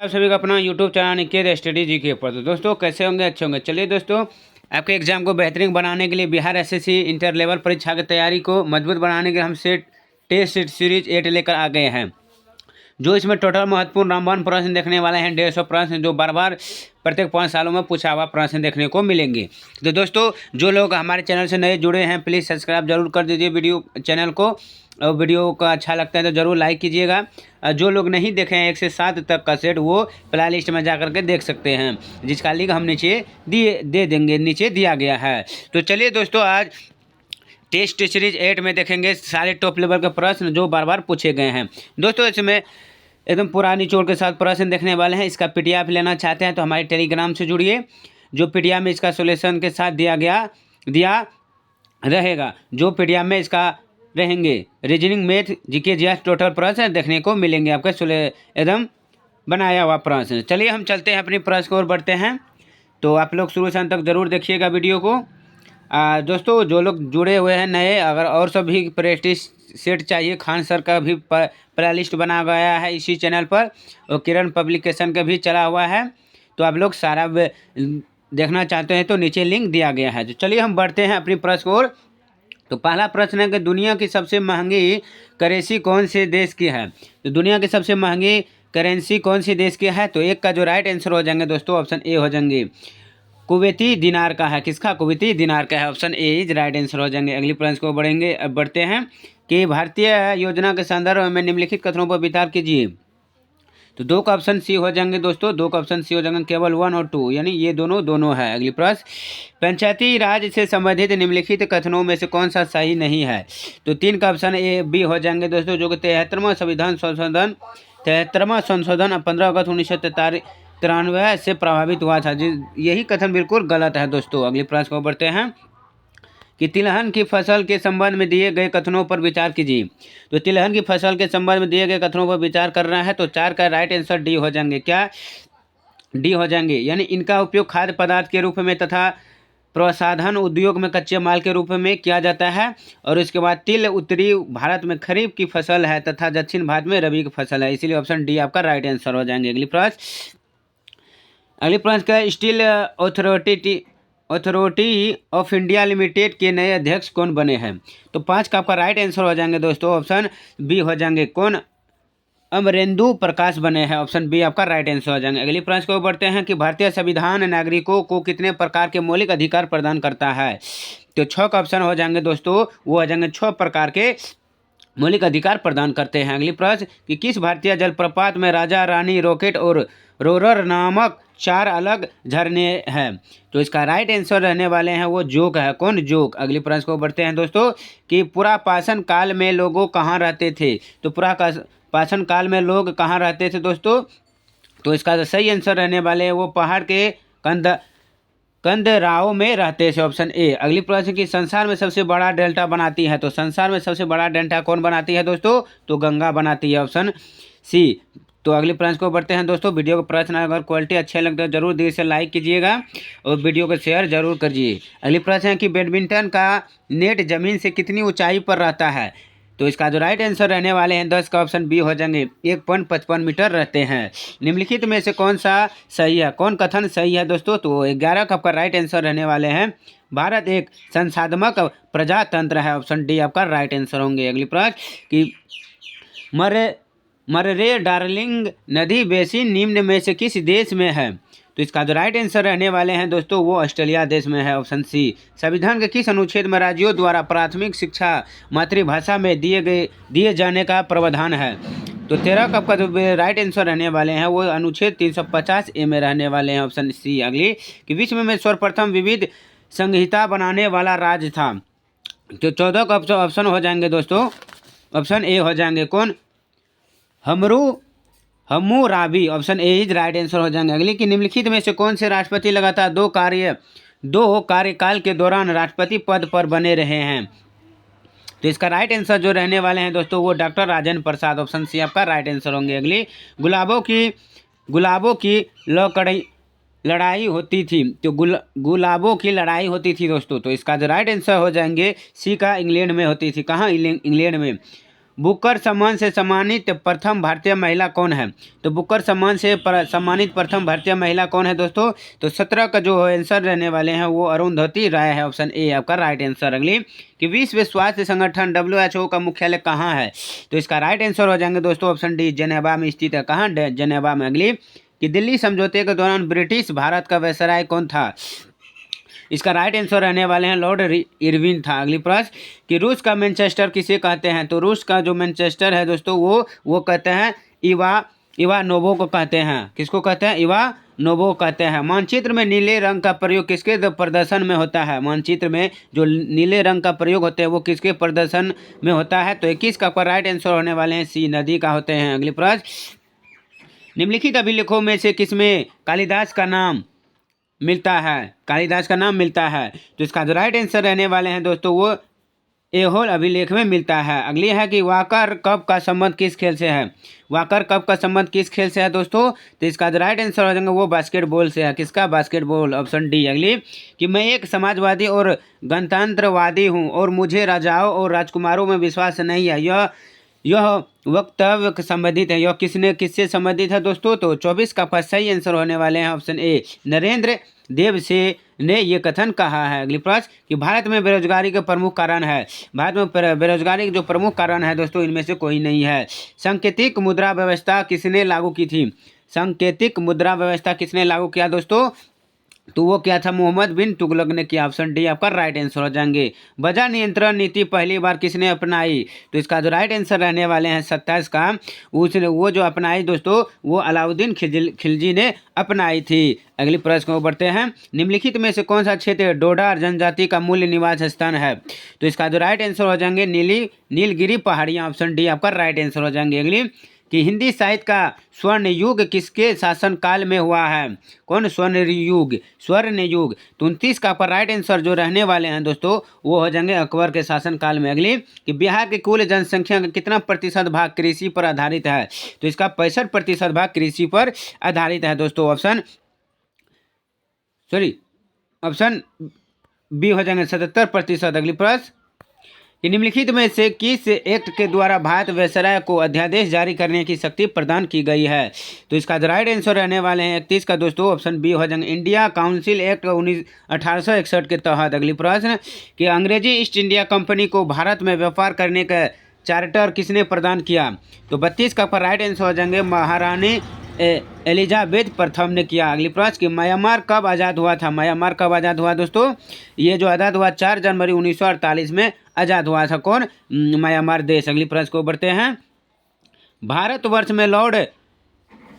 आप सभी का अपना यूट्यूब चैनल निकेत स्टडी जी के ऊपर। तो दोस्तों कैसे होंगे, अच्छे होंगे। चलिए दोस्तों, आपके एग्जाम को बेहतरीन बनाने के लिए बिहार एसएससी इंटर लेवल परीक्षा की तैयारी को मजबूत बनाने के लिए हम सेट टेस्ट सीरीज 8 लेकर आ गए हैं। जो इसमें टोटल महत्वपूर्ण रामबाण प्रश्न देखने वाले हैं 150 प्रश्न, जो बार बार प्रत्येक 5 सालों में पूछा हुआ प्रश्न देखने को मिलेंगे। तो दोस्तों, जो लोग हमारे चैनल से नए जुड़े हैं प्लीज़ सब्सक्राइब जरूर कर दीजिए वीडियो चैनल को, और वीडियो का अच्छा लगता है तो ज़रूर लाइक कीजिएगा। जो लोग नहीं देखे हैं 1 से 7 तक का सेट, वो प्ले लिस्ट में जा करके देख सकते हैं, जिसका लिंक हम नीचे दे देंगे, नीचे दिया गया है। तो चलिए दोस्तों, आज टेस्ट सीरीज 8 में देखेंगे सारे टॉप लेवल के प्रश्न जो बार बार पूछे गए हैं। दोस्तों, इसमें एकदम पुरानी चोर के साथ प्रश्न देखने वाले हैं। इसका पीडीएफ लेना चाहते हैं तो हमारे टेलीग्राम से जुड़िए, जो पीडीएफ में इसका सोल्यूशन के साथ दिया रहेगा। जो पीडीएफ में इसका रहेंगे reasoning, math, GK, GS total प्रश्न देखने को मिलेंगे, आपका एकदम बनाया हुआ प्रश्न। चलिए हम चलते हैं अपनी प्रश्न की ओर बढ़ते हैं। तो आप लोग शुरू से अंत तक ज़रूर देखिएगा वीडियो को। दोस्तों, जो लोग जुड़े हुए हैं नए, अगर और सभी प्रैक्टिस सेट चाहिए, खान सर का भी प्ले लिस्ट बना गया है इसी चैनल पर, और किरण पब्लिकेशन का भी चला हुआ है। तो आप लोग सारा देखना चाहते हैं तो नीचे लिंक दिया गया है। तो चलिए हम बढ़ते हैं अपनी प्रश्न की ओर। तो पहला प्रश्न है कि दुनिया की सबसे महंगी करेंसी कौन से देश की है। तो दुनिया की सबसे महंगी करेंसी कौन सी देश की है। तो एक का जो राइट आंसर हो जाएंगे दोस्तों, ऑप्शन ए हो जाएंगे कुवैती दिनार का है। किसका? कुवैती दिनार का है, option A is right answer हो जाएंगे। अगली प्रश्न को बढ़ते हैं कि भारतीय योजना के संदर्भ में निम्नलिखित कथनों पर विचार कीजिए। तो 2 का ऑप्शन सी हो जाएंगे दोस्तों, 2 का ऑप्शन सी हो जाएंगे, केवल 1 और 2, यानी ये दोनों है। अगली प्रश्न, पंचायती राज से संबंधित निम्नलिखित कथनों में से कौन सा सही नहीं है। तो 3 का ऑप्शन ए बी हो जाएंगे दोस्तों, जो कि 73वां संविधान संशोधन 15 अगस्त 1993 से प्रभावित हुआ था। यही कथन बिल्कुल गलत है दोस्तों। अगली प्रश्न को बढ़ते हैं कि तिलहन की फसल के संबंध में दिए गए कथनों पर विचार कीजिए। तो तिलहन की फसल के संबंध में दिए गए कथनों पर विचार करना है। तो 4 का राइट आंसर डी हो जाएंगे। क्या? डी हो जाएंगे, यानी इनका उपयोग खाद्य पदार्थ के रूप में तथा प्रसाधन उद्योग में कच्चे माल के रूप में किया जाता है। और उसके बाद तिल उत्तरी भारत में खरीफ की फसल है तथा दक्षिण भारत में रबी की फसल है, इसीलिए ऑप्शन डी आपका राइट आंसर हो जाएंगे। अगली प्रश्न का, steel authority of India limited के नए अध्यक्ष कौन बने हैं। तो 5 का आपका राइट आंसर हो जाएंगे दोस्तों, ऑप्शन बी हो जाएंगे, कौन? अमरेंदु प्रकाश बने हैं, ऑप्शन बी आपका राइट आंसर हो जाएंगे। अगली प्रश्न को बढ़ते हैं कि भारतीय संविधान नागरिकों को कितने प्रकार के मौलिक अधिकार प्रदान करता है। तो 6 का ऑप्शन हो जाएंगे दोस्तों, वो हो जाएंगे 6 प्रकार के मौलिक अधिकार प्रदान करते हैं। अगली प्रश्न कि किस भारतीय जलप्रपात में राजा, रानी, रॉकेट और रोरर नामक 4 अलग झरने हैं। तो इसका राइट आंसर रहने वाले हैं वो जोग है, कौन? जोग। अगली प्रश्न को बढ़ते हैं दोस्तों कि पुरापाषाण काल में लोग कहाँ रहते थे। तो पुरापाषाण काल में लोग कहाँ रहते थे दोस्तों। तो इसका सही आंसर रहने वाले हैं वो पहाड़ के कंदराओं में रहते थे, ऑप्शन ए। अगली प्रश्न की संसार में सबसे बड़ा डेल्टा बनाती है। तो संसार में सबसे बड़ा डेल्टा कौन बनाती है दोस्तों। तो गंगा बनाती है, ऑप्शन सी। तो अगले प्रश्न को बढ़ते हैं दोस्तों। वीडियो का प्रश्न अगर क्वालिटी अच्छे लगते हैं जरूर देर से लाइक कीजिएगा और वीडियो को शेयर जरूर करिए। अगली प्रश्न है कि बैडमिंटन का नेट जमीन से कितनी ऊंचाई पर रहता है। तो इसका जो राइट आंसर रहने वाले हैं 10 का ऑप्शन बी हो जाएंगे, 1.55 मीटर रहते हैं। निम्नलिखित में से कौन सा सही है, कौन कथन सही है दोस्तों। तो 11 का आपका राइट आंसर रहने वाले हैं, भारत एक संसाधमक प्रजातंत्र है, ऑप्शन डी आपका राइट आंसर होंगे। अगली प्रश्न कि मर्रे डार्लिंग नदी बेसिन निम्न में से किस देश में है। तो इसका जो राइट आंसर रहने वाले हैं दोस्तों वो ऑस्ट्रेलिया देश में है, ऑप्शन सी। संविधान के किस अनुच्छेद में राज्यों द्वारा प्राथमिक शिक्षा मातृभाषा में दिए जाने का प्रावधान है। तो 13 का आपका जो राइट आंसर रहने वाले हैं वो अनुच्छेद 350 ए में रहने वाले हैं, ऑप्शन सी। अगली कि विश्व में सर्वप्रथम विविध संहिता बनाने वाला राज्य था। तो 14 का ऑप्शन हो जाएंगे दोस्तों, ऑप्शन ए हो जाएंगे, कौन? Hammurabi, option A is right answer हो जाएंगे। अगली कि निम्नलिखित में से कौन से राष्ट्रपति लगातार दो कार्यकाल के दौरान राष्ट्रपति पद पर बने रहे हैं। तो इसका राइट आंसर जो रहने वाले हैं दोस्तों वो doctor Rajendra Prasad, option C आपका राइट आंसर होंगे। अगली गुलाबों की लड़ाई होती थी। तो गुलाबों की लड़ाई होती थी दोस्तों। तो इसका जो राइट आंसर हो जाएंगे सी का, इंग्लैंड में होती थी। कहाँ? इंग्लैंड में। बुकर सम्मान से सम्मानित प्रथम भारतीय महिला कौन है? तो बुकर सम्मान से सम्मानित प्रथम भारतीय महिला कौन है दोस्तों? तो 17 का जो आंसर रहने वाले हैं वो अरुंधति राय है। ऑप्शन ए आपका राइट आंसर। अगली कि विश्व स्वास्थ्य संगठन WHO का मुख्यालय कहाँ है? तो इसका राइट आंसर हो जाएंगे दोस्तों ऑप्शन डी, जेनेवा में स्थित है। कहाँ? जेनेवा में। अगली कि दिल्ली समझौते के दौरान ब्रिटिश भारत का वायसराय कौन था? इसका राइट आंसर रहने वाले हैं लॉर्ड इरविन था। अगली प्रश्न कि रूस का मैनचेस्टर किसे कहते हैं? तो रूस का जो मैनचेस्टर है दोस्तों वो कहते हैं इवानोवो को कहते हैं। किसको कहते हैं? इवानोवो कहते हैं। मानचित्र में नीले रंग का प्रयोग किसके प्रदर्शन में होता है? मानचित्र में जो नीले रंग का प्रयोग होते हैं वो किसके प्रदर्शन में होता है? तो 21 का राइट आंसर होने वाले हैं सी, नदी का होते हैं। अगली प्रश्न निम्नलिखित अभिलेखों में से किसमें कालिदास का नाम मिलता है? कालिदास का नाम मिलता है। तो इसका जो राइट आंसर रहने वाले हैं दोस्तों वो ऐहोल अभिलेख में मिलता है। अगली है कि वाकर कप का संबंध किस खेल से है? वाकर कप का संबंध किस खेल से है दोस्तों? तो इसका जो राइट आंसर हो जाएगा वो बास्केटबॉल से है। किसका? Basketball, option D. अगली कि मैं एक समाजवादी और गणतंत्रवादी हूँ और मुझे राजाओं और राजकुमारों में विश्वास नहीं है, यह वक्तव्य संबंधित है। यह किससे संबंधित है दोस्तों? तो 24 का सही आंसर होने वाले हैं ऑप्शन ए, नरेंद्र देव से ने ये कथन कहा है। अगली प्रश्न कि भारत में बेरोजगारी के प्रमुख कारण है? भारत में बेरोजगारी के जो प्रमुख कारण है दोस्तों इनमें से कोई नहीं है। सांकेतिक मुद्रा व्यवस्था किसने लागू की थी? सांकेतिक मुद्रा व्यवस्था किसने लागू किया दोस्तों? तो वो क्या था? मोहम्मद बिन तुगलक ने किया। ऑप्शन डी आपका राइट आंसर हो जाएंगे। बाजार नियंत्रण नीति पहली बार किसने अपनाई? तो इसका जो राइट आंसर रहने वाले हैं 27 का, उसने वो जो अपनाई दोस्तों वो अलाउद्दीन खिलजी ने अपनाई थी। अगली प्रश्न को बढ़ते हैं। निम्नलिखित में से कौन सा क्षेत्र डोडार जनजाति का मूल निवास स्थान है? तो इसका जो राइट आंसर हो जाएंगे नीलगिरी पहाड़ियाँ। ऑप्शन डी आपका राइट आंसर हो जाएंगे। अगली कि हिंदी साहित्य का स्वर्ण युग किसके शासन काल में हुआ है? कौन? स्वर्ण युग। तो 29 का राइट आंसर जो रहने वाले हैं दोस्तों वो हो जाएंगे अकबर के शासन काल में। अगली कि बिहार की कुल जनसंख्या का कितना प्रतिशत भाग कृषि पर आधारित है? तो इसका 65% भाग कृषि पर आधारित है दोस्तों। ऑप्शन बी हो जाएंगे 77%। अगली प्रश्न कि निम्नलिखित में से किस एक्ट के द्वारा भारत वायसराय को अध्यादेश जारी करने की शक्ति प्रदान की गई है? तो इसका राइट आंसर रहने वाले हैं 31 का दोस्तों ऑप्शन बी हो जाएंगे इंडिया काउंसिल एक्ट 1861 के तहत। अगली प्रश्न कि अंग्रेजी ईस्ट इंडिया कंपनी को भारत में व्यापार करने का चार्टर किसने प्रदान किया? तो 32 का राइट आंसर हो जाएंगे महारानी एलिजाबेथ प्रथम ने किया। अगली प्रश्न कि म्यांमार कब आज़ाद हुआ था? म्यांमार कब आज़ाद हुआ दोस्तों? ये जो आज़ाद हुआ 4 जनवरी 1948 में आज़ाद हुआ था। कौन? म्यांमार देश। अगली प्रश्न को बढ़ते हैं। भारतवर्ष में लॉर्ड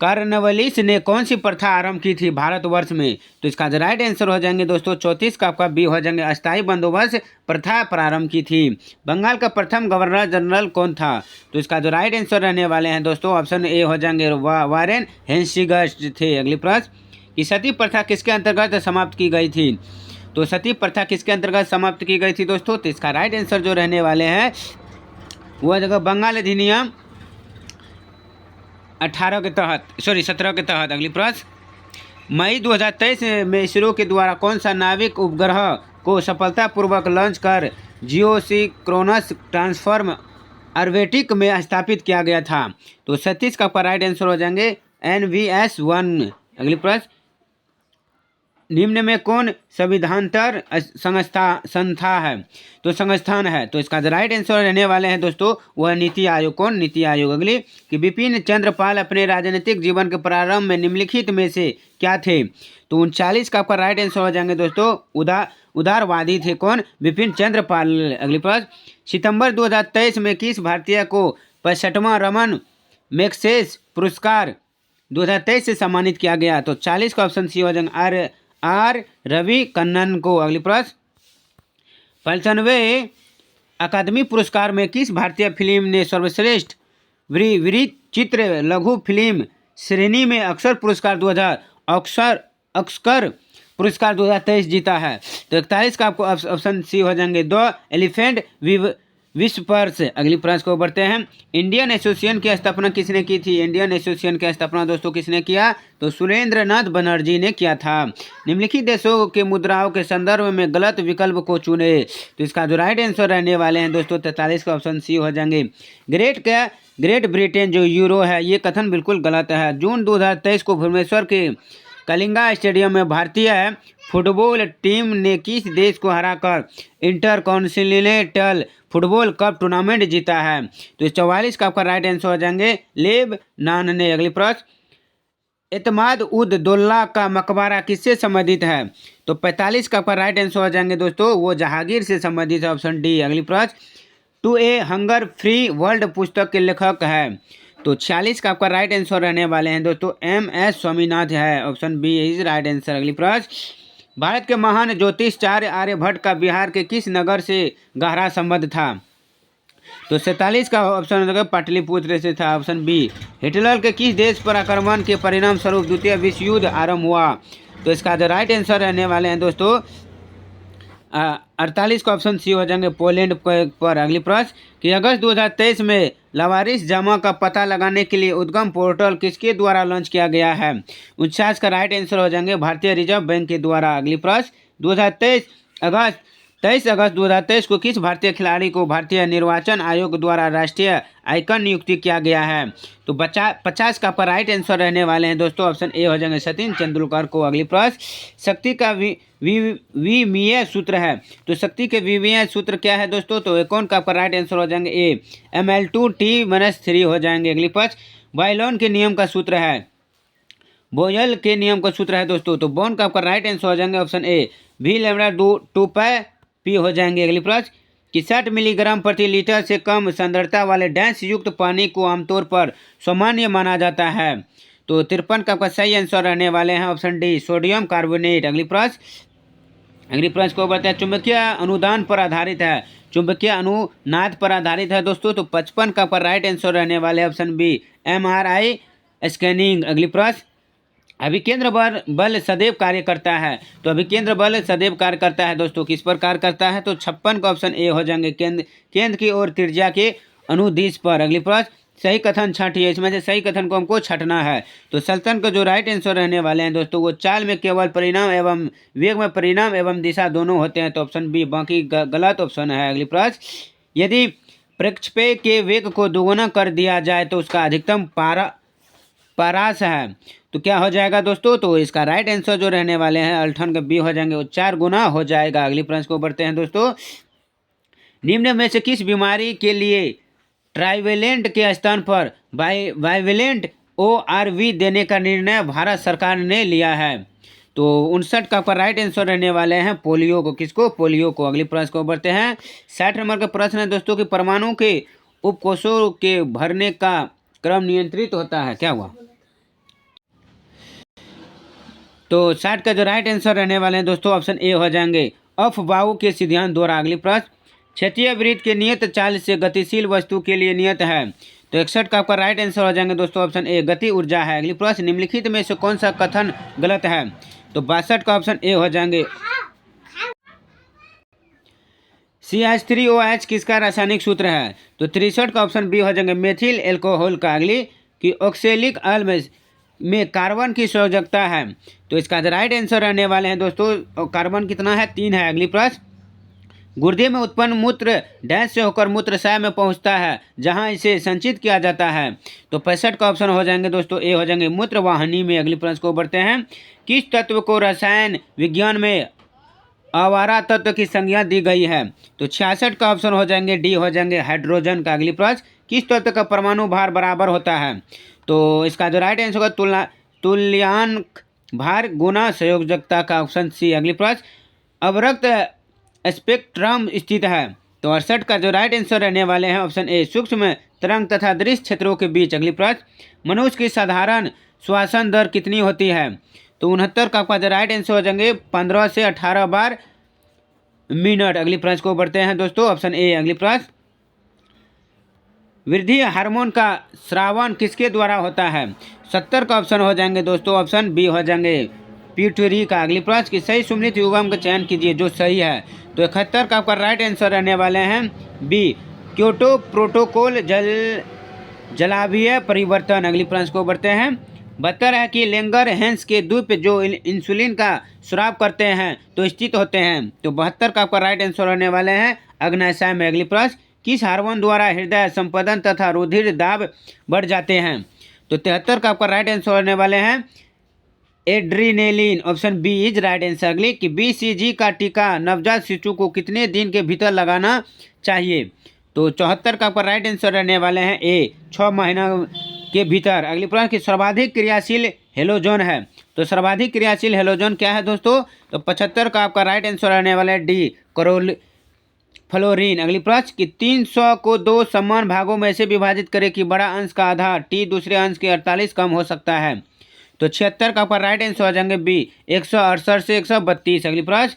कॉर्नवालिस ने कौन सी प्रथा आरंभ की थी भारतवर्ष में? तो इसका जो राइट आंसर हो जाएंगे दोस्तों 34 का आपका बी हो जाएंगे अस्थायी बंदोबस्त प्रथा प्रारंभ की थी। बंगाल का प्रथम गवर्नर जनरल कौन था? तो इसका जो राइट आंसर रहने वाले हैं दोस्तों ऑप्शन ए हो जाएंगे वारेन हेस्टिंग्स थे। अगली प्रश्न कि सती प्रथा किसके अंतर्गत समाप्त की गई थी? तो सती प्रथा किसके अंतर्गत समाप्त की गई थी दोस्तों? तो इसका राइट आंसर जो रहने वाले हैं वो जगह बंगाल अधिनियम 17 के तहत। अगली प्रश्न मई 2023 में इसरो के द्वारा कौन सा नाविक उपग्रह को सफलतापूर्वक लॉन्च कर जियोसिंक्रोनस ट्रांसफॉर्म ऑर्बिट में स्थापित किया गया था? तो 37 का राइट आंसर हो जाएंगे NVS-1। अगली प्रश्न निम्न में कौन संविधानतर संस्था है? तो संस्थान है। तो इसका राइट आंसर रहने वाले हैं दोस्तों वह नीति आयोग। कौन? नीति आयोग। अगली कि बिपिन चंद्र पाल अपने राजनीतिक जीवन के प्रारंभ में निम्नलिखित में से क्या थे? तो 39 का आपका राइट आंसर हो जाएंगे दोस्तों उदारवादी थे। कौन? बिपिन चंद्र पाल। अगली प्रश्न सितंबर 2023 में किस भारतीय को 65वां रमन मैग्सेसे पुरस्कार 2023 से सम्मानित किया गया? तो 40 का ऑप्शन सी हो जाएंगे आर रवि कन्नन को। अगली प्रश्न 95वें अकादमी पुरस्कार में किस भारतीय फिल्म ने सर्वश्रेष्ठ वृत्तचित्र लघु फिल्म श्रेणी में ऑस्कर पुरस्कार 2023 जीता है? तो 41 का आपको ऑप्शन सी हो जाएंगे द एलिफेंट विश्व पर से अगली प्रश्न को बढ़ते हैं। इंडियन एसोसिएशन की स्थापना किसने की थी? इंडियन एसोसिएशन की स्थापना दोस्तों किसने किया? तो सुरेंद्र नाथ बनर्जी ने किया था। निम्नलिखित देशों के मुद्राओं के संदर्भ में गलत विकल्प को चुने। तो इसका जो राइट आंसर रहने वाले हैं दोस्तों 43 का ऑप्शन सी हो जाएंगे। ग्रेट ब्रिटेन जो यूरो है, ये कथन बिल्कुल गलत है। जून 2023 को भुवनेश्वर के कलिंगा स्टेडियम में भारतीय फुटबॉल टीम ने किस देश को हराकर inter continental football cup tournament जीता है? तो 44 का आपका राइट आंसर हो जाएंगे लेबनान ने। अगली प्रश्न, एतमाद उद दौला का मकबरा किससे संबंधित है? तो 45 का आपका राइट आंसर हो जाएंगे दोस्तों, वो जहांगीर से संबंधित है, ऑप्शन डी। अगली प्रश्न, to a hunger free world पुस्तक के लेखक है? तो 46 का आपका राइट आंसर रहने वाले हैं दोस्तों MS स्वामीनाथन है, option B is right answer. अगली प्रश्न, भारत के महान ज्योतिषाचार्य आर्यभट्ट का बिहार के किस नगर से गहरा संबंध था? तो 47 का ऑप्शन होगा पाटलिपुत्र से था, ऑप्शन बी। हिटलर के किस देश पर आक्रमण के परिणाम स्वरूप द्वितीय विश्व युद्ध आरंभ हुआ? तो इसका जो राइट आंसर रहने वाले हैं दोस्तों 48 का ऑप्शन सी हो जाएंगे पोलैंड पर। अगली प्रश्न, कि अगस्त 2023 में लावारिस जमा का पता लगाने के लिए उद्गम पोर्टल किसके द्वारा लॉन्च किया गया है? 49 का राइट आंसर हो जाएंगे भारतीय रिजर्व बैंक के द्वारा। अगली प्रश्न, 23 अगस्त 2023 को किस भारतीय खिलाड़ी को भारतीय निर्वाचन आयोग द्वारा राष्ट्रीय आइकन नियुक्ति किया गया है? तो 50 का पर राइट आंसर रहने वाले हैं दोस्तों, ऑप्शन ए हो जाएंगे सचिन तेंदुलकर को। अगली प्रश्न, शक्ति का विमीय सूत्र है, तो शक्ति के विमीय सूत्र क्या है दोस्तों? तो कौन का राइट आंसर हो जाएंगे ए ML2T-3 हो जाएंगे। अगली प्रश्न, बायलॉन के नियम का सूत्र है, बोयल के नियम का सूत्र है दोस्तों, तो बॉन का आपका राइट आंसर हो जाएंगे ऑप्शन ए V λ2π हो जाएंगे। अगली प्रश्न, कि 60 मिलीग्राम प्रति लीटर से कम सांद्रता वाले डैश युक्त पानी को आमतौर पर सामान्य माना जाता है? तो 53 का आपका सही आंसर रहने वाले हैं, ऑप्शन डी सोडियम कार्बोनेट। अगली प्रश्न को बताया चुंबकीय अनुदान पर आधारित है, चुंबकीय अनुनाद पर आधारित है दोस्तों, तो 55 का आपका राइट आंसर रहने वाले हैं, ऑप्शन बी MRI स्कैनिंग। अगली प्रश्न, अभिकेंद्र बल सदैव कार्य करता है, तो अभिकेंद्र बल सदैव कार्य करता है दोस्तों, किस पर कार्य करता है? तो 56 का ऑप्शन ए हो जाएंगे केंद्र की ओर त्रिज्या के अनुदिश पर। अगली प्रश्न, सही कथन छठिए, इसमें से सही कथन को हमको छटना है। तो सल्तन का जो राइट आंसर रहने वाले हैं दोस्तों, वो चाल में केवल परिणाम एवं वेग में परिणाम एवं दिशा दोनों होते हैं, तो ऑप्शन बी बाकी गलत ऑप्शन है। अगली प्रश्न, यदि प्रक्षेपय के वेग को दोगुना कर दिया जाए तो उसका अधिकतम पारास है, तो क्या हो जाएगा दोस्तों? तो इसका राइट आंसर जो रहने वाले हैं अल्टन का बी हो जाएंगे, वो 4 गुना हो जाएगा। अगली प्रश्न को बढ़ते हैं दोस्तों, निम्न में से किस बीमारी के लिए ट्राइवेलेंट के स्थान पर बाइवेलेंट ORV देने का निर्णय भारत सरकार ने लिया है? तो 59 का राइट आंसर रहने वाले हैं पोलियो को, किसको? पोलियो को। अगली प्रश्न को बढ़ते हैं, 60 नंबर का प्रश्न है दोस्तों कि परमाणु के उपकोषों के भरने का क्रम नियंत्रित होता है, क्या हुआ? तो 60 का जो राइट आंसर रहने वाले हैं दोस्तों, ऑप्शन ए हो जाएंगे अफबाऊ के सिद्धांत द्वारा। अगली प्रश्न, क्षेत्रीय वृत्त के नियत चाल से गतिशील वस्तु के लिए नियत है, तो 61 का आपका राइट आंसर हो जाएंगे दोस्तों, ऑप्शन ए गति ऊर्जा है। अगली प्रश्न, निम्नलिखित में से कौन सा कथन गलत है? तो 62 का ऑप्शन ए हो जाएंगे CH3OH किसका रासायनिक सूत्र है? तो 63 का ऑप्शन बी हो जाएंगे मेथिल एल्कोहल का। अगली, कि ऑक्सैलिक अम्ल में कार्बन की संयोजकता है, तो इसका राइट आंसर रहने वाले हैं दोस्तों, कार्बन कितना है? 3 है। अगली प्रश्न, गुर्दे में उत्पन्न मूत्र डैश से होकर मूत्राशय में पहुंचता है जहां इसे संचित किया जाता है, तो 65 का ऑप्शन हो जाएंगे दोस्तों, ए हो जाएंगे मूत्रवाहिनी में। अगली प्रश्न को बढ़ते हैं, किस तत्व को रसायन विज्ञान में आवारा तत्व की संज्ञा दी गई है? तो 66 का ऑप्शन हो जाएंगे डी हो जाएंगे हाइड्रोजन का। अगली प्रश्न, किस तत्व का परमाणु भार बराबर होता है? तो इसका जो राइट आंसर होगा तुल्यांक भार गुना संयोजकता का, ऑप्शन सी। अगली प्रश्न, अवरक्त स्पेक्ट्रम स्थित है, तो 68 का जो राइट आंसर रहने वाले हैं, ऑप्शन ए सूक्ष्म तरंग तथा दृश्य क्षेत्रों के बीच। अगली प्रश्न, मनुष्य की साधारण श्वसन दर कितनी होती है? तो 69 का आपका जो राइट आंसर हो जाएंगे 15 से 18 बार मिनट। अगली प्रश्न को बढ़ते हैं दोस्तों, ऑप्शन ए। अगली प्रश्न, वृद्धि हार्मोन का स्रावन किसके द्वारा होता है? 70 का ऑप्शन हो जाएंगे दोस्तों, ऑप्शन बी हो जाएंगे पिट्यूटरी का। अगली प्रश्न, की सही सुमेलित युग्म का चयन कीजिए जो सही है, तो 71 का आपका राइट आंसर रहने वाले हैं बी क्योटो प्रोटोकॉल जलाभीय परिवर्तन। अगली प्रश्न को बढ़ते हैं। 72 है कि लेंगर हैंस के द्वीप जो इंसुलिन का स्राव करते हैं तो स्थित होते हैं। तो 72 का आपका राइट आंसर होने वाले हैं अग्न्याशय में। अगली प्रश्न, किस हार्मोन द्वारा हृदय संपदन तथा रुधिर दाब बढ़ जाते हैं? तो 73 का आपका राइट आंसर होने वाले हैं adrenaline. Option B is right answer. अगली कि BCG का टीका नवजात शिशु को कितने दिन के भीतर लगाना चाहिए? तो 74 का आपका राइट आंसर रहने वाले हैं ए 6 महीना के भीतर। अगली प्रश्न की सर्वाधिक क्रियाशील हेलोजन है। तो सर्वाधिक क्रियाशील हेलोजन क्या है दोस्तों? तो 75 का आपका राइट आंसर रहने वाला है डी फ्लोरीन। अगली प्रश्न कि 300 को 2 समान भागों में ऐसे विभाजित करें कि बड़ा अंश का आधा टी दूसरे अंश के 48 कम हो सकता है। तो 76 का आपका राइट आंसर हो जाएंगे बी 168 से 132। अगली प्रश्न,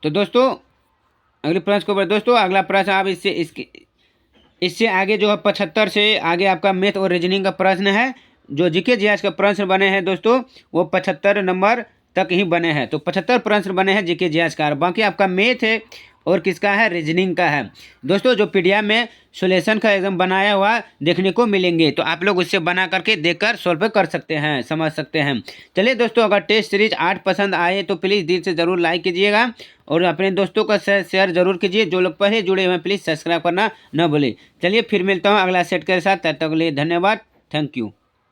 तो दोस्तों अगले प्रश्न को दोस्तों अगला प्रश्न आप इससे आगे जो है 75 से आगे आपका मैथ और रीजनिंग का प्रश्न है। जो जीके जीएस का प्रश्न बने हैं दोस्तों वो 75 नंबर तक ही बने हैं। तो 75 प्रश्न बने हैं जीके जीएस का, बाकी आपका मैथ है और किसका है, रीजनिंग का है दोस्तों। जो पीडीएफ में सोल्यूशन का एकदम बनाया हुआ देखने को मिलेंगे, तो आप लोग उससे बना करके देखकर सॉल्व कर सकते हैं, समझ सकते हैं। चलिए दोस्तों, अगर टेस्ट सीरीज 8 पसंद आए तो प्लीज़ दिल से ज़रूर लाइक कीजिएगा और अपने दोस्तों का शेयर जरूर कीजिए। जो लोग पहले जुड़े हुए हैं प्लीज़ सब्सक्राइब करना न भूलें। चलिए फिर मिलता हूँ अगला सेट के साथ, तब तक के लिए धन्यवाद, थैंक यू।